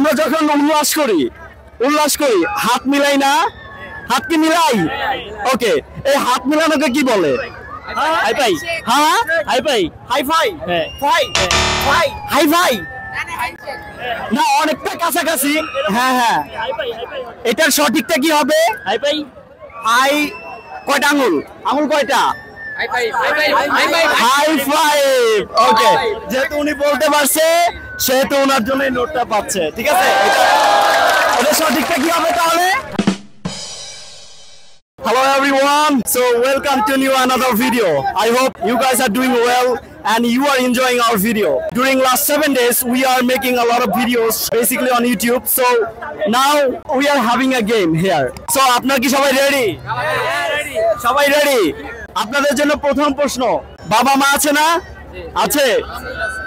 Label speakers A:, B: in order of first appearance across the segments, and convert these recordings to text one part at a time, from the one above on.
A: আমরা যখন উল্লাস করি হাত মিলাই না, হাত কি মিলাই? ওকে, এই হাত মিলানোকে কি বলে?
B: High five.
A: হ্যাঁ,
B: হাই ফাই।
A: High five.
B: হ্যাঁ।
A: ফাই ফাই হাই ফাই না, অনেকটা কাছাকাছি। হ্যাঁ হ্যাঁ, এটার সঠিকটা কি হবে?
B: High five.
A: হাই কয়টা আঙুল? আঙুল কয়টা?
B: High five. High five. High five.
A: High five. Okay, যেহেতু উনি বলতে পারছে সেহেতু ওনার জন্য এই নোটটা পাচ্ছে। ঠিক আছে, এটা সঠিকটা কি হবে তাহলে? Hello everyone, so welcome to another video. I hope you guys are doing well and you are enjoying our video. During last 7 days we are making a lot of videos basically on YouTube, so now we are having a game here. So আপনারা কি সবাই ready? সবাই ready? আপনাদের জন্য প্রথম প্রশ্ন, বাবা মা আছে না? আছে।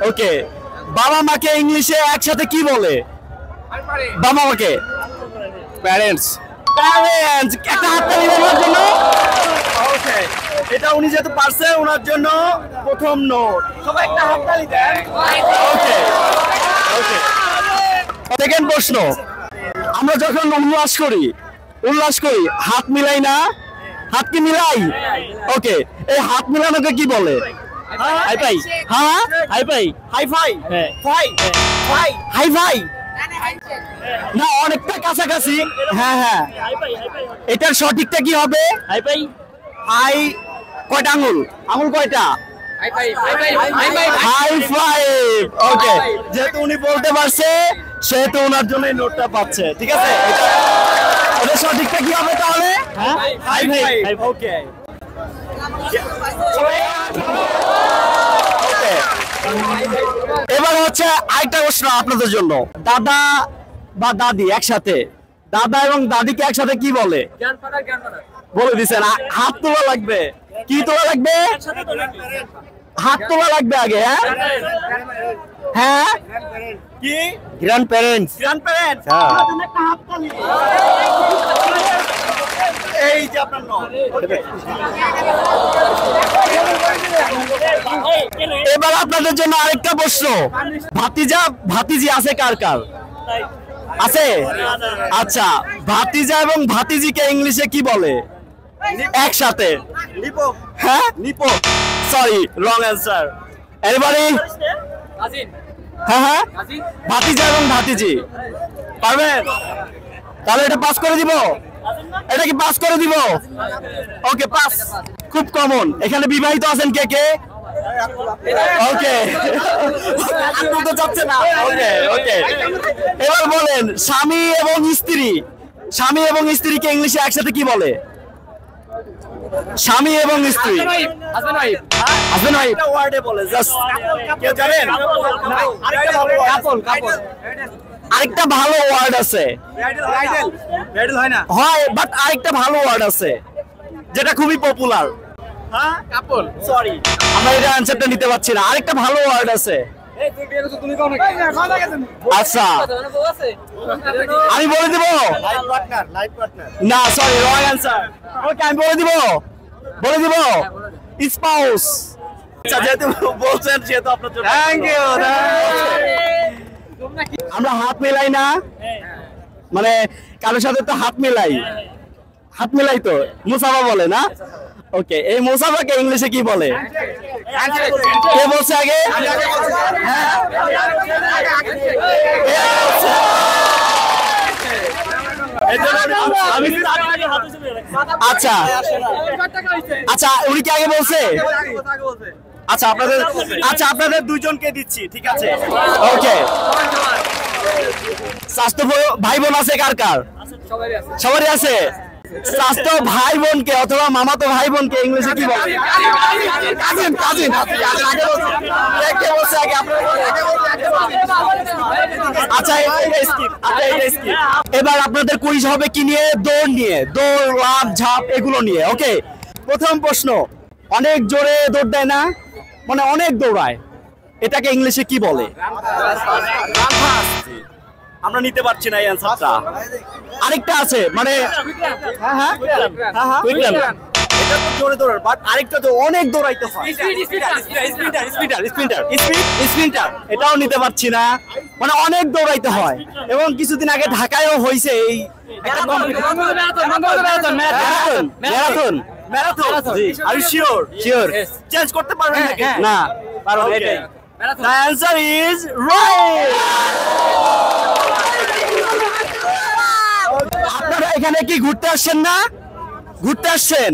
A: ওকে, বাবা মাকে ইংলিশে একসাথে কি বলে? বাবা মাকে প্যারেন্টস। প্যারেন্টস, একটা হাততালি দেওয়ার জন্য। ওকে, এটা উনি যেহেতু পারছে ওনার জন্য প্রথম নোট। সবাই একটা হাততালি দেন। ওকে ওকে, সেকেন্ড প্রশ্ন, আমরা যখন উল্লাস করি হাত মিলাই না, হাত কি মিলাই? ওকে, এই হাত মিলানোকে কি বলে?
B: High five.
A: হ্যাঁ,
B: হাই ফাই।
A: High five.
B: হ্যাঁ।
A: ফাই ফাই হাই ফাই না, অনেকটা কাছাকাছি। হ্যাঁ হ্যাঁ, এটার সঠিকটা কি হবে?
B: High five.
A: হাই কয়টা আঙুল? আঙুল কয়টা?
B: High five. High five. High five.
A: High five. Okay, যেহেতু উনি বলতে পারছে সেহেতু ওনার জন্য এই নোটটা পাচ্ছে। ঠিক আছে, এটা সঠিকটা কি হবে তাহলে? হ্যাঁ, হাই ফাইভ। ওকে, এবার হচ্ছে আরেকটা প্রশ্ন আপনাদের জন্য। দাদা বা দাদি একসাথে, দাদা এবং দাদিকে একসাথে কি বলে? বলে দিচ্ছেন, হাত তোলা লাগবে। কি তোলা লাগবে? হাত তোলা লাগবে আগে। হ্যাঁ হ্যাঁ, কি? Grand parents. গ্র্যান্ড প্যারেন্টস, এই যে আপনার নাম। এবার আপনাদের জন্য আরেকটা প্রশ্ন, ভাতিজা ভাতিজি আছে কার কার? আছে? আচ্ছা, ভাতিজা এবং ভাতিজিকে ইংলিশে কি বলে একসাথে? হ্যাঁ, নিপো। Sorry, wrong answer. এবারে হ্যাঁ হ্যাঁ, ভাতিজা এবং ভাতিজি পারবেন? তাহলে এটা পাস করে দিব। এটা কি পাস করে দিব? ওকে, পাস। খুব কমন। এখানে বিবাহিত আছেন কে কে? ওকে, তো যাচ্ছে না। ওকে ওকে, এবার বলেন, স্বামী এবং স্ত্রীকে ইংলিশে একসাথে কি বলে? স্বামী এবং স্ত্রী, হাজবেন্ড ওয়াইফ ওয়ার্ডে বলে। জাস্ট কেউ জানেন? আরেকটা ভালো ওয়ার্ড আছে, হয় বাট আরেকটা ভালো ওয়ার্ড আছে যেটা খুবই পপুলার। হ্যাঁ, কাপল। সরি, আমরা এটা অ্যানসারটা নিতে পারছি না। আরেকটা ভালো ওয়ার্ড আছে। আচ্ছা, আমি বলে দিব না, সরি, রং অ্যানসার। ওকে, আমি বলে দিব স্পাউস। আচ্ছা, যেহেতু বলছেন সেহেতু আপনার জন্য থ্যাংক ইউ। আমরা হাত মেলাই না, মানে কারোর সাথে তো হাত মেলাই তো মুসাফা বলে না? ওকে, এই মুসাফাকে ইংলিশে কি বলে? কে বলছে আগে? আচ্ছা আচ্ছা, উনি কি আগে বলছে? আচ্ছা, আপনাদের দুইজনকে দিচ্ছি। ঠিক আছে, ওকে। স্বাস্থ্য ভাই বোন আছে কার কার? সবারই আছে। স্বাস্থ্য ভাই বোনকে অথবা মামাতো ভাই বোনকে ইংলিশে কি বলে? কাজিন। আচ্ছা, এবার আপনাদের কুইজ হবে কি নিয়ে? দৌড়, লাফ, ঝাঁপ এগুলো নিয়ে। ওকে, প্রথম প্রশ্ন, অনেক জোরে দৌড় দেয় না, মানে অনেক দৌড়ায়, এটাকে ইংলিশে কি বলে? আমরা নিতে পারছি না এই অ্যানসারটা। আরেকটা আছে, মানে এটা তো জোরে দৌড়ার, বাট আরেকটা তো অনেক দৌড়াইতে হয়। স্প্রিন্টার এটাও নিতে পারছি না, মানে অনেক দৌড়াইতে হয়। এবং কিছুদিন আগে ঢাকায়ও হয়েছে এই একটা marathon. Are you sure? Change করতে পারবেন নাকি? না, পারবো। The answer is right. আপনারা এখানে কি ঘুরতে আসছেন না? ঘুরতে আসছেন।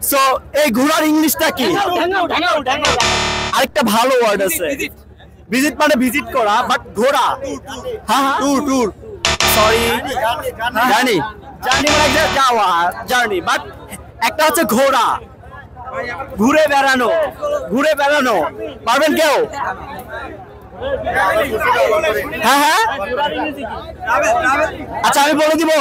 A: সো এই ঘোরার ইংলিশটা কি? আরেকটা ভালো ওয়ার্ড আছে। ভিজিট মানে ভিজিট করা, বাট ঘোরা। হ্যাঁ, ট্যুর। সরি, জার্নি মানে একটা যাওয়া, জার্নি। বাট একটা হচ্ছে ঘোরা, ঘুরে বেড়ানো। পারবেন কেউ? হ্যাঁ, আচ্ছা আমি বলে দিব।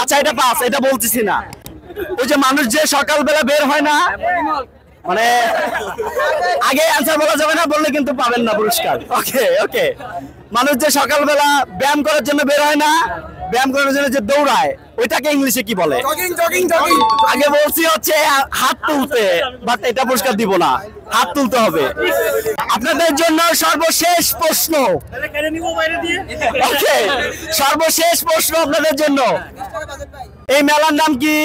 A: আচ্ছা এটা পাস, এটা বলতেছি না। ওই যে মানুষ যে সকালবেলা বের হয় না, মানে আগে অ্যান্সার বলা যাবে না, বললে কিন্তু পাবেন না পুরস্কার। ওকে মানুষ যে সকালবেলা ব্যায়াম করার জন্য বের হয় না, ব্যায়াম করার জন্য যে দৌড়ায়, ওইটাকে ইংলিশে কি বলে? জগিং। আগে বলছি হচ্ছে হাত তুলতে, বাট এটা পুরস্কার দিব না, হাত তুলতে হবে। আপনাদের জন্য সর্বশেষ প্রশ্ন। ওকে, সর্বশেষ প্রশ্ন আপনাদের জন্য। এই মেলার নাম কি?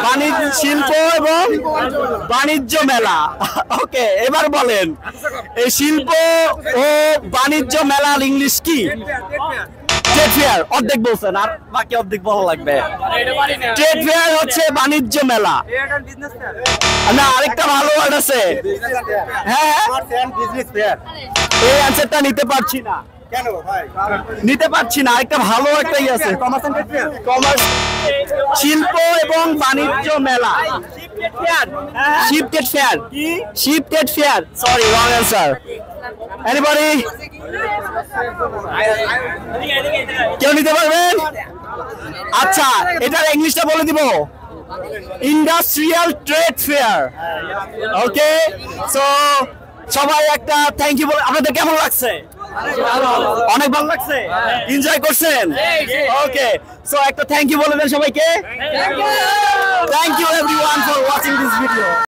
A: বাণিজ্য, শিল্প এবং বাণিজ্য মেলা। ওকে, এবার বলেন এই শিল্প ও বাণিজ্য মেলার ইংলিশ কি? Trade fair. অর্ধেক বলছেন, আর বাকি অর্ধেক বলা লাগবে। ট্রেড ফেয়ার হচ্ছে বাণিজ্য মেলা। না, আরেকটা ভালো ওয়ার্ড আছে। হ্যাঁ, এই অ্যান্সারটা নিতে পারছি না। কেন ভাই? নিতে পারছি না। আরেকটা ভালো একটাই আছে, কমার্স, শিল্প এবং বাণিজ্য মেলা। Ship fair. Sorry, wrong answer. Anybody? কেউ নিতে পারবেন? আচ্ছা, এটার ইংলিশটা বলে দিব। Industrial trade fair. Okay, so সবাই একটা থ্যাংক ইউ বলে। আপনাদের কেমন লাগছে? অনেক ভালো লাগছে? এনজয় করছেন? ওকে, সো একটা থ্যাংক ইউ বলে দেন সবাইকে। Thank you everyone for watching this video.